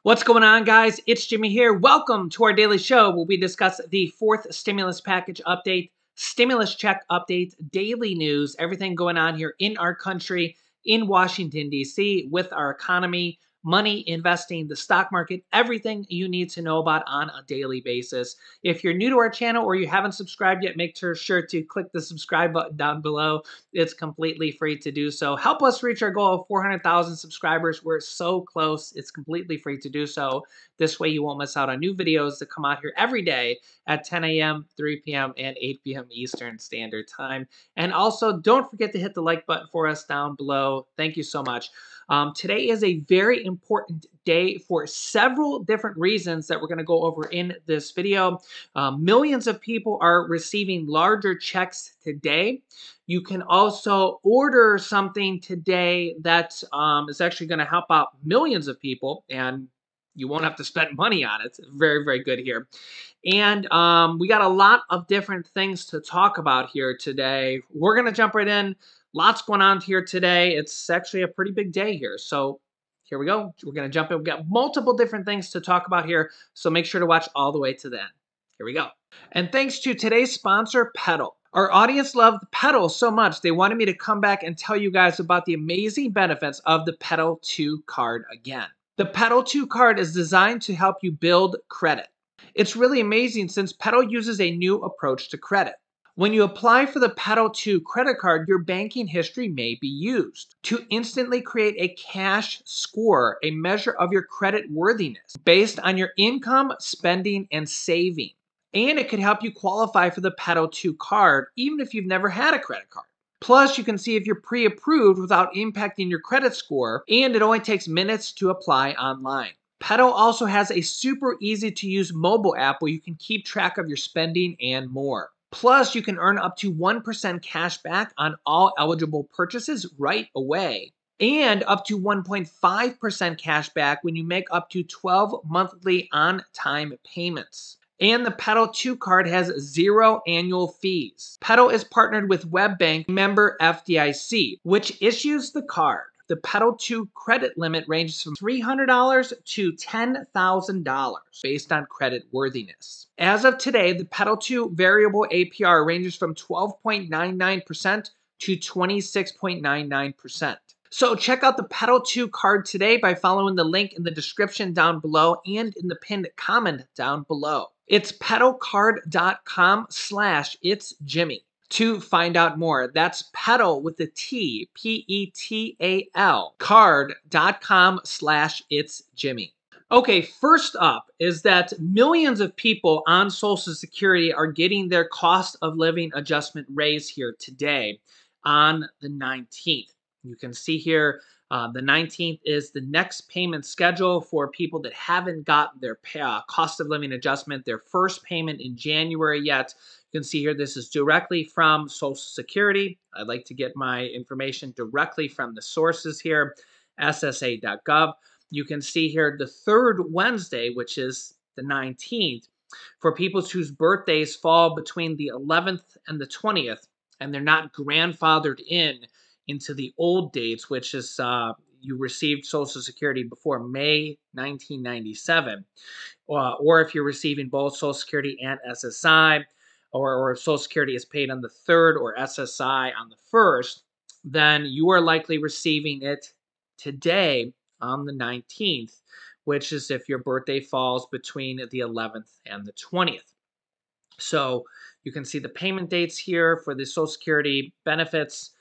What's going on, guys? It's Jimmy here. Welcome to our daily show where we discuss the fourth stimulus package update, stimulus check updates, daily news, everything going on here in our country, in Washington, D.C., with our economy, money, investing, the stock market, everything you need to know about on a daily basis. If you're new to our channel or you haven't subscribed yet, make sure to click the subscribe button down below. It's completely free to do so. Help us reach our goal of 400,000 subscribers. We're so close. It's completely free to do so. This way you won't miss out on new videos that come out here every day at 10 a.m., 3 p.m., and 8 p.m. Eastern Standard Time. And also, don't forget to hit the like button for us down below. Thank you so much. Today is a very important day for several different reasons that we're going to go over in this video. Millions of people are receiving larger checks today. You can also order something today that is actually going to help out millions of people, and you won't have to spend money on it. It's very, very good here. And we got a lot of different things to talk about here today. We're going to jump right in. Lots going on here today. It's actually a pretty big day here. So here we go. We're going to jump in. We've got multiple different things to talk about here. So make sure to watch all the way to the end. Here we go. And thanks to today's sponsor, Payout. Our audience loved Payout so much, they wanted me to come back and tell you guys about the amazing benefits of the Payout 2 card again. The Payout 2 card is designed to help you build credit. It's really amazing since Payout uses a new approach to credit. When you apply for the Payout 2 credit card, your banking history may be used to instantly create a cash score, a measure of your credit worthiness based on your income, spending, and saving. And it could help you qualify for the Payout 2 card even if you've never had a credit card. Plus, you can see if you're pre-approved without impacting your credit score, and it only takes minutes to apply online. Payout also has a super easy to use mobile app where you can keep track of your spending and more. Plus, you can earn up to 1% cash back on all eligible purchases right away, and up to 1.5% cash back when you make up to 12 monthly on-time payments. And the Payout 2 card has 0 annual fees. Payout is partnered with WebBank member FDIC, which issues the card. The Payout 2 credit limit ranges from $300 to $10,000 based on credit worthiness. As of today, the Payout 2 variable APR ranges from 12.99% to 26.99%. So check out the Payout 2 card today by following the link in the description down below and in the pinned comment down below. It's petailcard.com/itsjimmy. To find out more. That's Payout with the T, P-E-T-A-L, card.com/itsjimmy. Okay, first up is that millions of people on Social Security are getting their cost of living adjustment raise here today on the 19th. You can see here the 19th is the next payment schedule for people that haven't gotten their cost of living adjustment, their first payment in January yet. You can see here this is directly from Social Security. I like to get my information directly from the sources here, ssa.gov. You can see here the third Wednesday, which is the 19th, for people whose birthdays fall between the 11th and the 20th, and they're not grandfathered into the old dates, which is you received Social Security before May 1997, or if you're receiving both Social Security and SSI, or if Social Security is paid on the 3rd or SSI on the 1st, then you are likely receiving it today on the 19th, which is if your birthday falls between the 11th and the 20th. So you can see the payment dates here for the Social Security benefits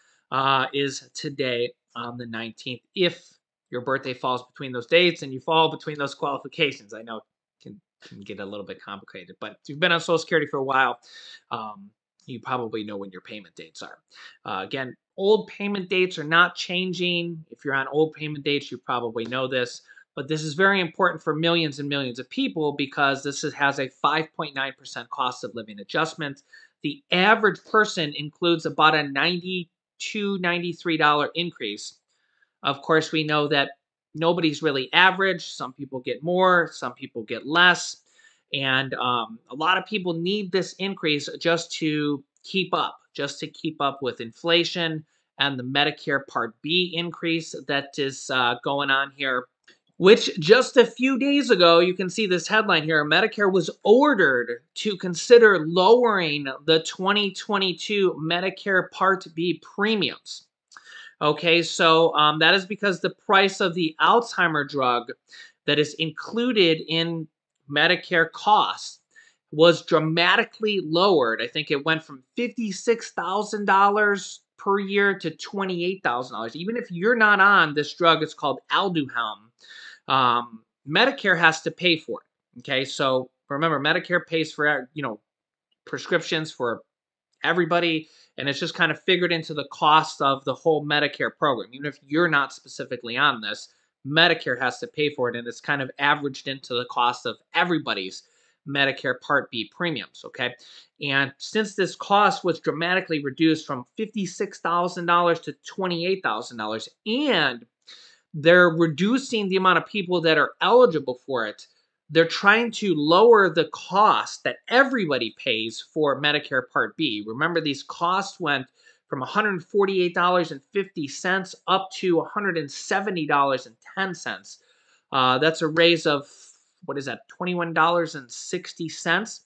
is today on the 19th. If your birthday falls between those dates and you fall between those qualifications, I know it can get a little bit complicated, but if you've been on Social Security for a while, you probably know when your payment dates are. Again, old payment dates are not changing. If you're on old payment dates, you probably know this, but this is very important for millions and millions of people because this has a 5.9% cost of living adjustment. The average person includes about a $92, $93 increase. Of course, we know that nobody's really average. Some people get more, some people get less. And a lot of people need this increase just to keep up with inflation and the Medicare Part B increase that is going on here. which just a few days ago, you can see this headline here, Medicare was ordered to consider lowering the 2022 Medicare Part B premiums. Okay, so that is because the price of the Alzheimer drug that is included in Medicare costs was dramatically lowered. I think it went from $56,000 per year to $28,000. Even if you're not on this drug, it's called Alduhelm. Medicare has to pay for it. Okay, so remember, Medicare pays for prescriptions for everybody, and it's just kind of figured into the cost of the whole Medicare program. Even if you're not specifically on this, Medicare has to pay for it, and it's kind of averaged into the cost of everybody's Medicare Part B premiums, okay? And since this cost was dramatically reduced from $56,000 to $28,000, and they're reducing the amount of people that are eligible for it, they're trying to lower the cost that everybody pays for Medicare Part B. Remember, these costs went from $148.50 up to $170.10. That's a raise of, what is that, $21.60.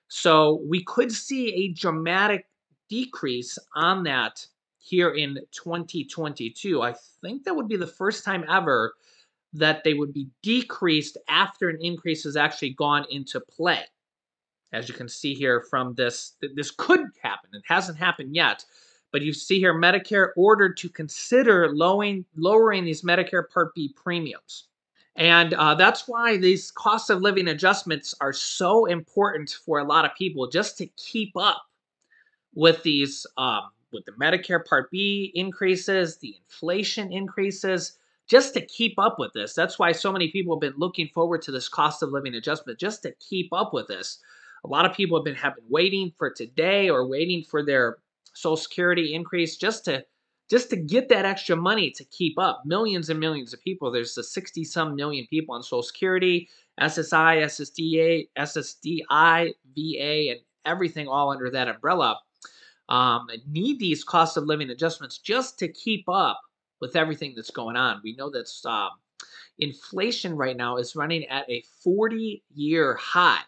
So we could see a dramatic decrease on that here in 2022. I think that would be the first time ever that they would be decreased after an increase has actually gone into play. As you can see here from this, this could happen. It hasn't happened yet, but you see here Medicare ordered to consider lowering these Medicare Part B premiums. And that's why these cost of living adjustments are so important for a lot of people, just to keep up with these, with the Medicare Part B increases, the inflation increases, just to keep up with this. That's why so many people have been looking forward to this cost of living adjustment, just to keep up with this. A lot of people have been waiting for today, or waiting for their Social Security increase, just to get that extra money to keep up. Millions and millions of people. There's a 60-some million people on Social Security, SSI, SSDI, VA, and everything all under that umbrella. Need these cost of living adjustments just to keep up with everything that's going on. We know that inflation right now is running at a 40-year high.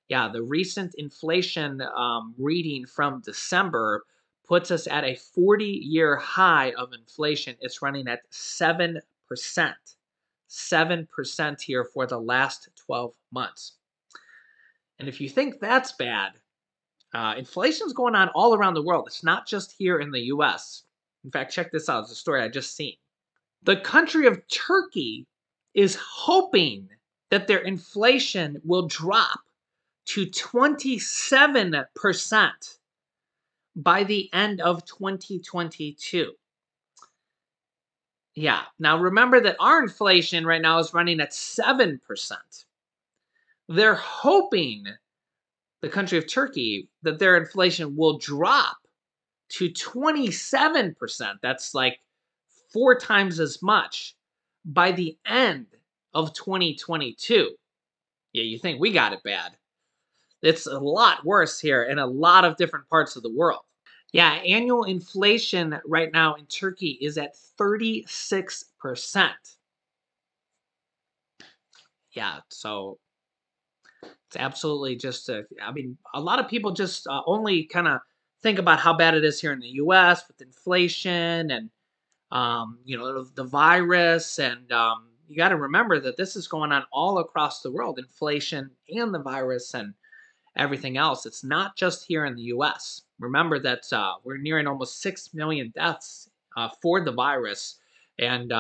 Yeah, the recent inflation reading from December puts us at a 40-year high of inflation. It's running at 7%. 7% here for the last 12 months. And if you think that's bad, inflation's going on all around the world. It's not just here in the US. In fact, check this out. It's a story I just seen. The country of Turkey is hoping that their inflation will drop to 27% by the end of 2022. Yeah. Now remember that our inflation right now is running at 7%. They're hoping, the country of Turkey, that their inflation will drop to 27%. That's like 4 times as much by the end of 2022. Yeah, you think we got it bad. It's a lot worse here in a lot of different parts of the world. Yeah, annual inflation right now in Turkey is at 36%. Yeah, so it's absolutely just I mean, a lot of people just only kind of think about how bad it is here in the U.S. with inflation and the virus, and you got to remember that this is going on all across the world. Inflation and the virus and everything else. It's not just here in the U.S. Remember that we're nearing almost 6 million deaths for the virus, and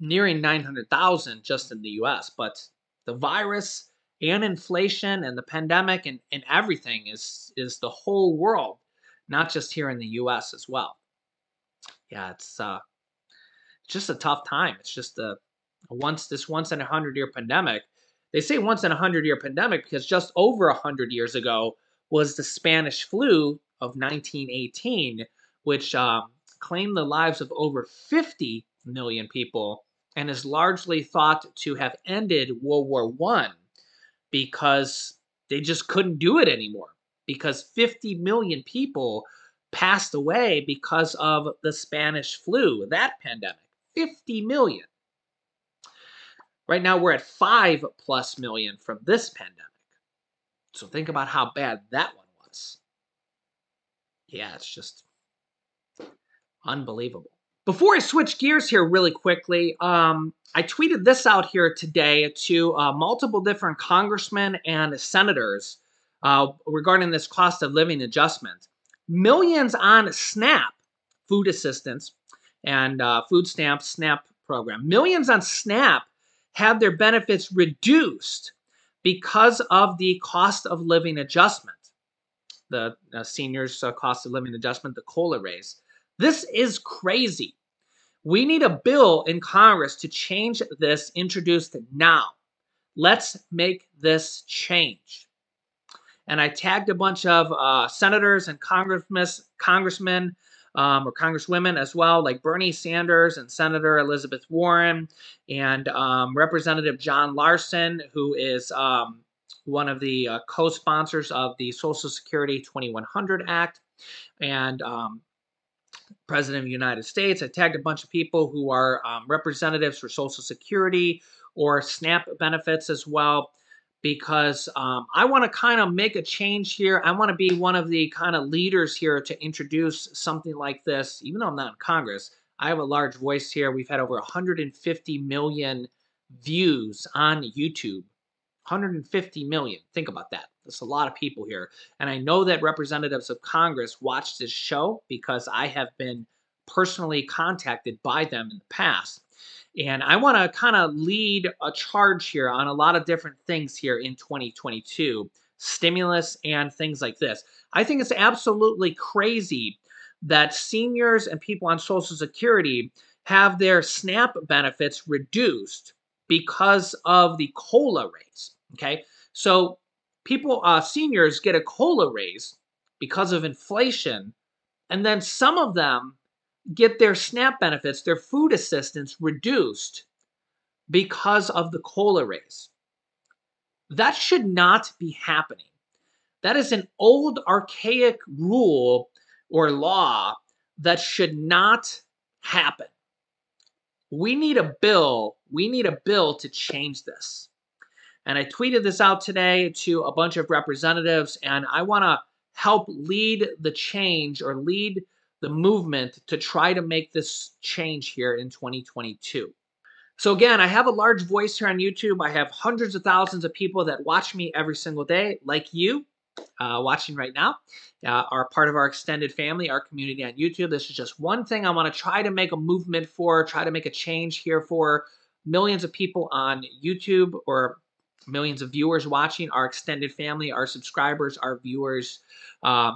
nearing 900,000 just in the U.S. But the virus and inflation and the pandemic and everything is the whole world, not just here in the U.S. as well. Yeah, it's just a tough time. It's just once in a 100-year pandemic. They say once in a 100-year pandemic because just over 100 years ago was the Spanish flu of 1918, which claimed the lives of over 50 million people and is largely thought to have ended World War I because they just couldn't do it anymore, because 50 million people passed away because of the Spanish flu, that pandemic. 50 million. Right now, we're at 5+ million from this pandemic. So think about how bad that one was. Yeah, it's just unbelievable. Before I switch gears here really quickly, I tweeted this out here today to multiple different congressmen and senators regarding this cost of living adjustment. Millions on SNAP, food assistance, and food stamps, SNAP program. Millions on SNAP have their benefits reduced because of the cost of living adjustment, the seniors' cost of living adjustment, the COLA raise. This is crazy. We need a bill in Congress to change this, introduced now. Let's make this change. And I tagged a bunch of senators and congressmen or congresswomen as well, like Bernie Sanders and Senator Elizabeth Warren and Representative John Larson, who is one of the co-sponsors of the Social Security 2100 Act, and President of the United States. I tagged a bunch of people who are representatives for Social Security or SNAP benefits as well, because I want to kind of make a change here. I want to be one of the kind of leaders here to introduce something like this, even though I'm not in Congress. I have a large voice here. We've had over 150 million views on YouTube. 150 million. Think about that. That's a lot of people here. And I know that representatives of Congress watch this show because I have been personally contacted by them in the past. And I want to kind of lead a charge here on a lot of different things here in 2022, stimulus and things like this. I think it's absolutely crazy that seniors and people on Social Security have their SNAP benefits reduced because of the COLA raise. Okay, so people, seniors get a COLA raise because of inflation, and then some of them get their SNAP benefits, their food assistance reduced because of the COLA raise. That should not be happening. That is an old, archaic rule or law that should not happen. We need a bill. We need a bill to change this. And I tweeted this out today to a bunch of representatives, and I want to help lead the change or lead the movement to try to make this change here in 2022. So again, I have a large voice here on YouTube. I have hundreds of thousands of people that watch me every single day, like you watching right now, are part of our extended family, our community on YouTube. This is just one thing I want to try to make a movement for, try to make a change here for millions of people on YouTube, or millions of viewers watching, our extended family, our subscribers, our viewers.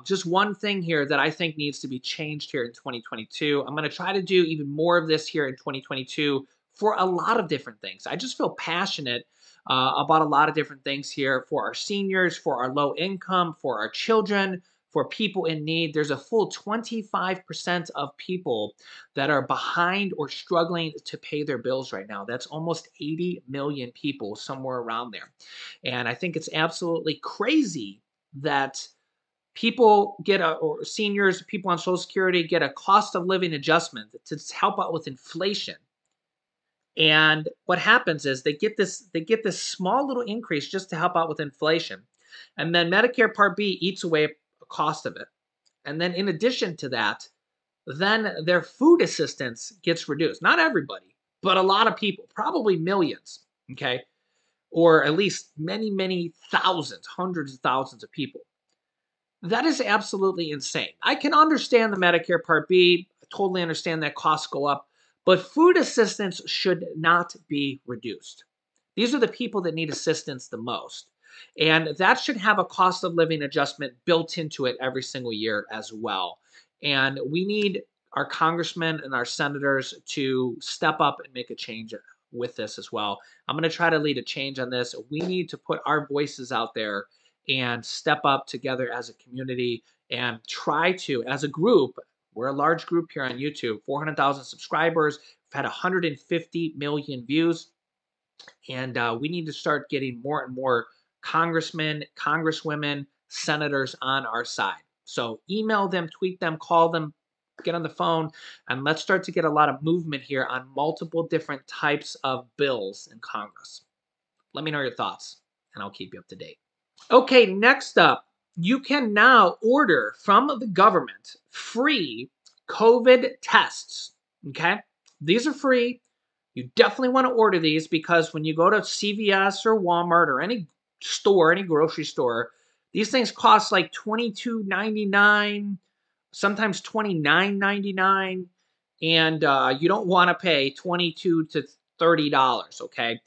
Just one thing here that I think needs to be changed here in 2022. I'm going to try to do even more of this here in 2022 for a lot of different things. I just feel passionate about a lot of different things here for our seniors, for our low income, for our children, for people in need. There's a full 25% of people that are behind or struggling to pay their bills right now. That's almost 80 million people, somewhere around there. And I think it's absolutely crazy that people get or seniors, people on Social Security get a cost of living adjustment to help out with inflation. And what happens is they get this small little increase just to help out with inflation. And then Medicare Part B eats away a cost of it. And then in addition to that, then their food assistance gets reduced. Not everybody, but a lot of people, probably millions, okay? Or at least many, many thousands, hundreds of thousands of people. That is absolutely insane. I can understand the Medicare Part B. I totally understand that costs go up. But food assistance should not be reduced. These are the people that need assistance the most. And that should have a cost of living adjustment built into it every single year as well. And we need our congressmen and our senators to step up and make a change with this as well. I'm going to try to lead a change on this. We need to put our voices out there and step up together as a community and try to, as a group. We're a large group here on YouTube, 400,000 subscribers. We've had 150 million views. And we need to start getting more and more congressmen, congresswomen, senators on our side. So email them, tweet them, call them, get on the phone and let's start to get a lot of movement here on multiple different types of bills in Congress. Let me know your thoughts, and I'll keep you up to date. Okay, next up, you can now order from the government free COVID tests. Okay, these are free. You definitely want to order these because when you go to CVS or Walmart or any store, any grocery store, these things cost like $22.99, sometimes $29.99, and you don't want to pay $22 to $30. Okay,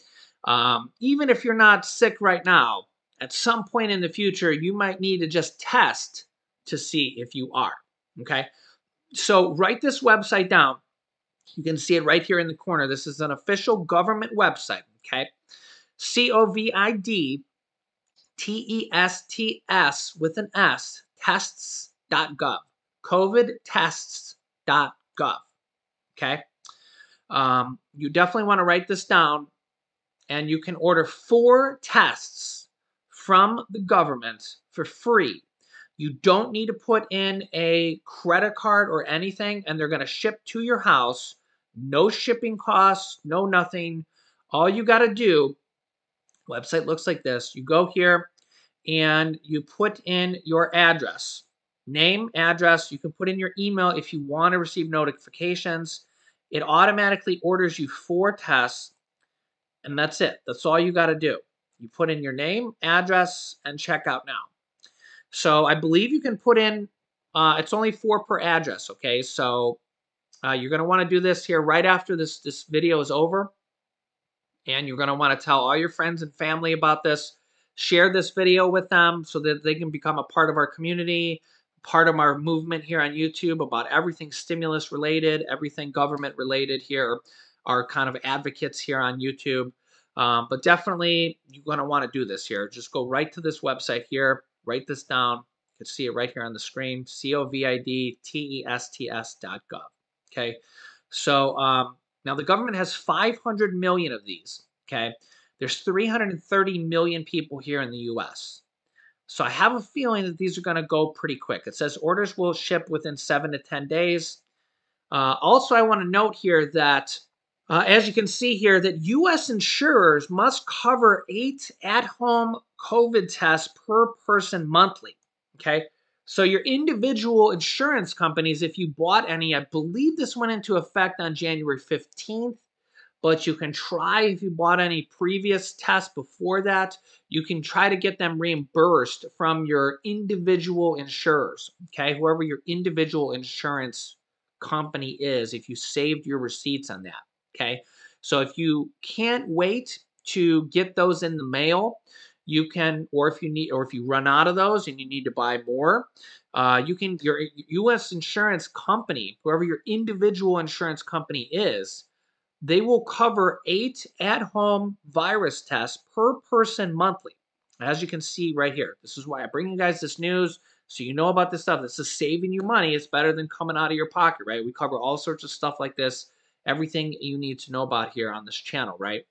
even if you're not sick right now, at some point in the future, you might need to just test to see if you are. Okay, so write this website down. You can see it right here in the corner. This is an official government website, okay? COVIDTESTS with an S, tests.gov, covidtests.gov, okay? You definitely want to write this down, and you can order 4 tests from the government for free. You don't need to put in a credit card or anything, and they're going to ship to your house. No shipping costs, no nothing. All you got to do, website looks like this. You go here and you put in your address, name, address. You can put in your email if you want to receive notifications. It automatically orders you 4 tests, and that's it. That's all you got to do. You put in your name, address, and check out now. So I believe you can put in, it's only 4 per address, okay? So you're going to want to do this here right after this video is over. And you're going to want to tell all your friends and family about this. Share this video with them so that they can become a part of our community, part of our movement here on YouTube about everything stimulus related, everything government related here, our kind of advocates here on YouTube. But definitely you're going to want to do this here. Just go right to this website here. Write this down. You can see it right here on the screen, covidtests.gov. Okay, so now the government has 500 million of these. Okay, there's 330 million people here in the U.S. So I have a feeling that these are going to go pretty quick. It says orders will ship within 7 to 10 days. Also, I want to note here that as you can see here, that U.S. insurers must cover 8 at-home COVID tests per person monthly, okay? So your individual insurance companies, if you bought any, I believe this went into effect on January 15th, but you can try if you bought any previous tests before that, you can try to get them reimbursed from your individual insurers, okay? Whoever your individual insurance company is, if you saved your receipts on that. Okay, so if you can't wait to get those in the mail, you can, or if you run out of those and you need to buy more, your U.S. insurance company, whoever your individual insurance company is, they will cover 8 at-home virus tests per person monthly. As you can see right here, this is why I bring you guys this news so you know about this stuff. This is saving you money. It's better than coming out of your pocket, right? We cover all sorts of stuff like this. Everything you need to know about here on this channel, right?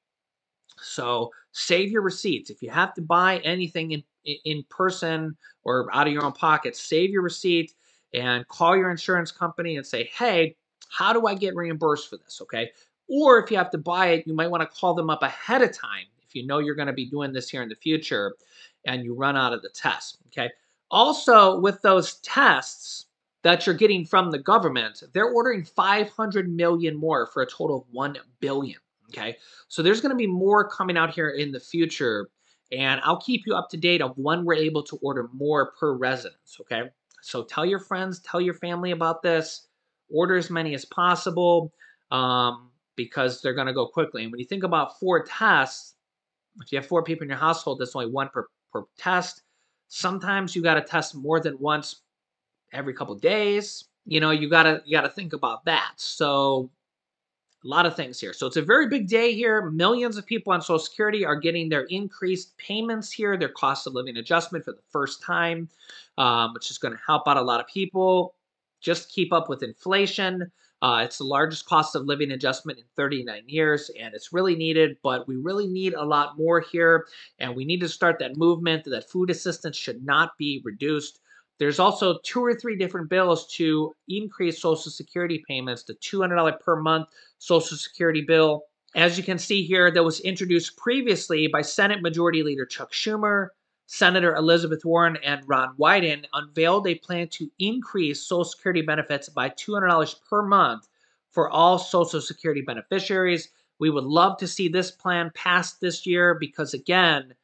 So save your receipts. If you have to buy anything in person or out of your own pocket, save your receipt and call your insurance company and say, hey, how do I get reimbursed for this, okay? Or if you have to buy it, you might want to call them up ahead of time if you know you're going to be doing this here in the future and you run out of the test, okay? Also, with those tests that you're getting from the government, they're ordering 500 million more for a total of 1 billion. Okay, so there's going to be more coming out here in the future, and I'll keep you up to date of when we're able to order more per residence. Okay, so tell your friends, tell your family about this. Order as many as possible because they're going to go quickly. And when you think about 4 tests, if you have 4 people in your household, that's only 1 per test. Sometimes you got to test more than once every couple of days. You know, you gotta think about that. So a lot of things here. So it's a very big day here. Millions of people on Social Security are getting their increased payments here, their cost of living adjustment for the first time, which is going to help out a lot of people. Just keep up with inflation. It's the largest cost of living adjustment in 39 years, and it's really needed, but we really need a lot more here, and we need to start that movement that food assistance should not be reduced. There's also 2 or 3 different bills to increase Social Security payments. The $200 per month Social Security bill, as you can see here, that was introduced previously by Senate Majority Leader Chuck Schumer, Senator Elizabeth Warren, and Ron Wyden, unveiled a plan to increase Social Security benefits by $200 per month for all Social Security beneficiaries. We would love to see this plan passed this year because, again,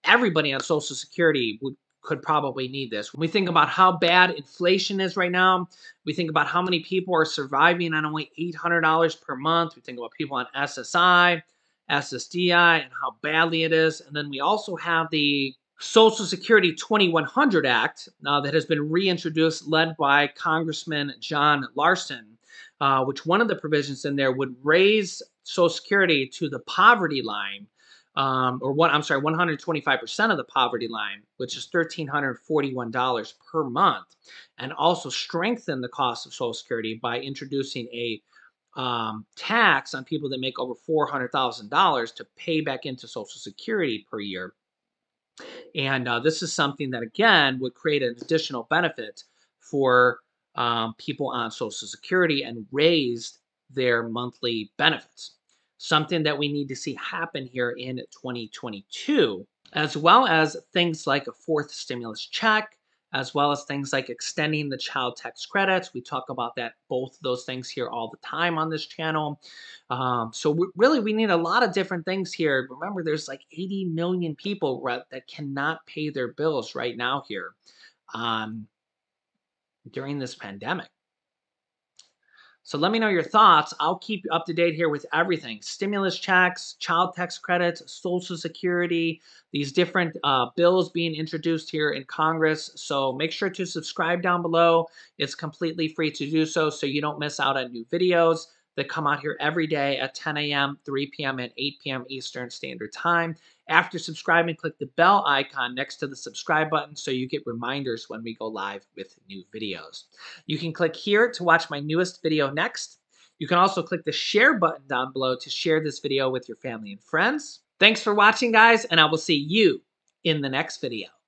everybody on Social Security could probably need this. When we think about how bad inflation is right now, we think about how many people are surviving on only $800 per month. We think about people on SSI, SSDI, and how badly it is. And then we also have the Social Security 2100 Act that has been reintroduced, led by Congressman John Larson, which one of the provisions in there would raise Social Security to the poverty line, I'm sorry, 125% of the poverty line, which is $1,341 per month, and also strengthen the cost of Social Security by introducing a tax on people that make over $400,000 to pay back into Social Security per year. And this is something that, again, would create an additional benefit for people on Social Security and raise their monthly benefits. Something that we need to see happen here in 2022, as well as things like a fourth stimulus check, as well as things like extending the child tax credits. We talk about that, both of those things here all the time on this channel. So we need a lot of different things here. Remember, there's like 80 million people that cannot pay their bills right now here during this pandemic. So let me know your thoughts. I'll keep you up to date here with everything. Stimulus checks, child tax credits, Social Security, these different bills being introduced here in Congress. So make sure to subscribe down below. It's completely free to do so you don't miss out on new videos that come out here every day at 10 a.m., 3 p.m., and 8 p.m. Eastern Standard Time. After subscribing, click the bell icon next to the subscribe button so you get reminders when we go live with new videos. You can click here to watch my newest video next. You can also click the share button down below to share this video with your family and friends. Thanks for watching, guys, and I will see you in the next video.